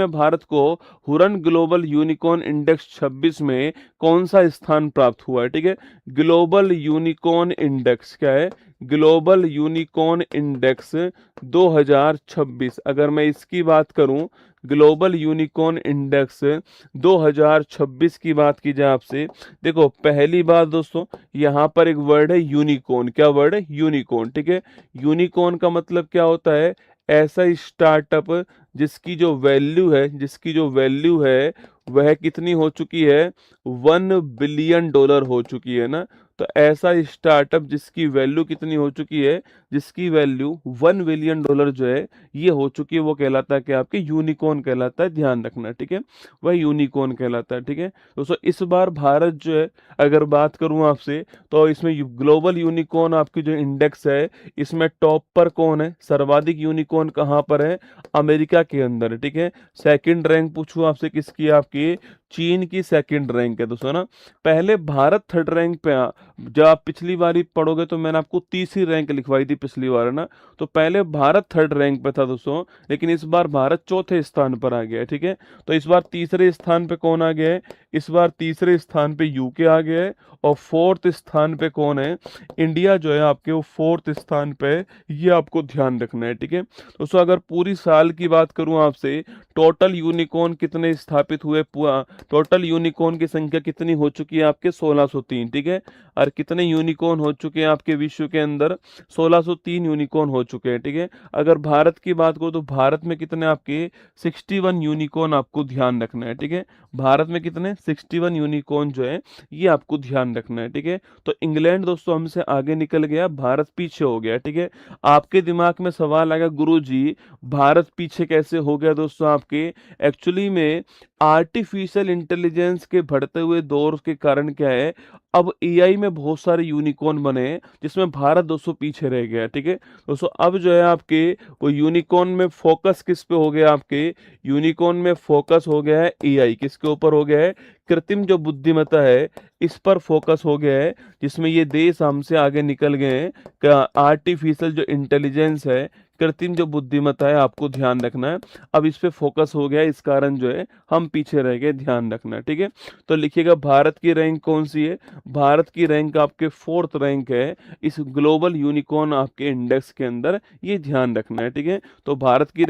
भारत को Huron global unicorn index 26 में कौन सा स्थान प्राप्त हुआ है? ठीक है, ग्लोबल यूनिकॉर्न इंडेक्स क्या है? Global unicorn index 2026। अगर मैं इसकी बात करूं, ग्लोबल यूनिकॉर्न इंडेक्स 2026 की बात की जाए आपसे, देखो पहली बात दोस्तों, यहाँ पर एक वर्ड है यूनिकॉर्न। क्या वर्ड है? यूनिकॉर्न। ठीक है, यूनिकॉर्न का मतलब क्या होता है? ऐसा स्टार्टअप जिसकी जो वैल्यू है वह कितनी हो चुकी है? $1 बिलियन हो चुकी है ना। तो ऐसा स्टार्टअप जिसकी वैल्यू कितनी हो चुकी है? जिसकी वैल्यू $1 बिलियन जो है ये हो चुकी है, वो कहलाता है कि आपके यूनिकॉर्न कहलाता है। ध्यान रखना, ठीक है, वह यूनिकॉर्न कहलाता है। ठीक है दोस्तों, इस बार भारत जो है, अगर बात करूं आपसे, तो इसमें ग्लोबल यूनिकॉर्न आपकी जो इंडेक्स है, इसमें टॉप पर कौन है? सर्वाधिक यूनिकॉर्न कहाँ पर है? अमेरिका के अंदर। ठीक है, सेकंड रैंक पूछूं आपसे किसकी? आपकी चीन की सेकंड रैंक है दोस्तों ना। पहले भारत थर्ड रैंक पे जब आप पिछली बारी पढ़ोगे तो मैंने आपको तीसरी रैंक लिखवाई थी पिछली बार, है ना। तो पहले भारत थर्ड रैंक पे था दोस्तों, लेकिन इस बार भारत चौथे स्थान पर आ गया है। ठीक है, तो इस बार तीसरे स्थान पे कौन आ गया है? इस बार तीसरे स्थान पे यूके आ गया है। और फोर्थ स्थान पे कौन है? इंडिया जो है आपके, वो फोर्थ स्थान पे है। ये आपको ध्यान रखना है। ठीक है दोस्तों, अगर पूरी साल की बात करूं आपसे, टोटल यूनिकॉर्न कितने स्थापित हुए? टोटल यूनिकॉर्न की संख्या कितनी हो चुकी है आपके? 1603। ठीक है, और कितने यूनिकॉर्न हो चुके हैं आपके विश्व के अंदर? 1603 यूनिकॉर्न हो चुके हैं। ठीक है, अगर भारत की बात करो तो भारत में कितने आपके? 61 यूनिकॉर्न आपको ध्यान रखना है। ठीक है, भारत में कितने? 61 यूनिकॉर्न जो है ये आपको ध्यान रखना है। ठीक है, तो इंग्लैंड दोस्तों हमसे आगे निकल गया, भारत पीछे हो गया। ठीक है, आपके दिमाग में सवाल आएगा, गुरुजी भारत पीछे कैसे हो गया? दोस्तों आपके एक्चुअली में आर्टिफिशियल इंटेलिजेंस के बढ़ते हुए दौर के कारण क्या है, अब एआई में बहुत सारे यूनिकॉर्न बने हैं, जिसमें भारत दोस्तों पीछे रह गया है। ठीक है दोस्तों, अब जो है आपके वो यूनिकॉर्न में फोकस किस पे हो गया? आपके यूनिकॉर्न में फोकस हो गया है एआई। किसके ऊपर हो गया है? कृत्रिम जो बुद्धिमत्ता है, इस पर फोकस हो गया है, जिसमें ये देश हमसे आगे निकल गए हैं। आर्टिफिशियल जो इंटेलिजेंस है, कृत्रिम जो बुद्धिमत्ता है, आपको ध्यान रखना है। अब इस पे फोकस हो गया है, इस कारण जो है हम पीछे रह गए, ध्यान रखना है। ठीक है, तो लिखिएगा भारत की रैंक कौन सी है? भारत की रैंक आपके फोर्थ रैंक है इस ग्लोबल यूनिकॉर्न आपके इंडेक्स के अंदर, ये ध्यान रखना है। ठीक है, तो भारत की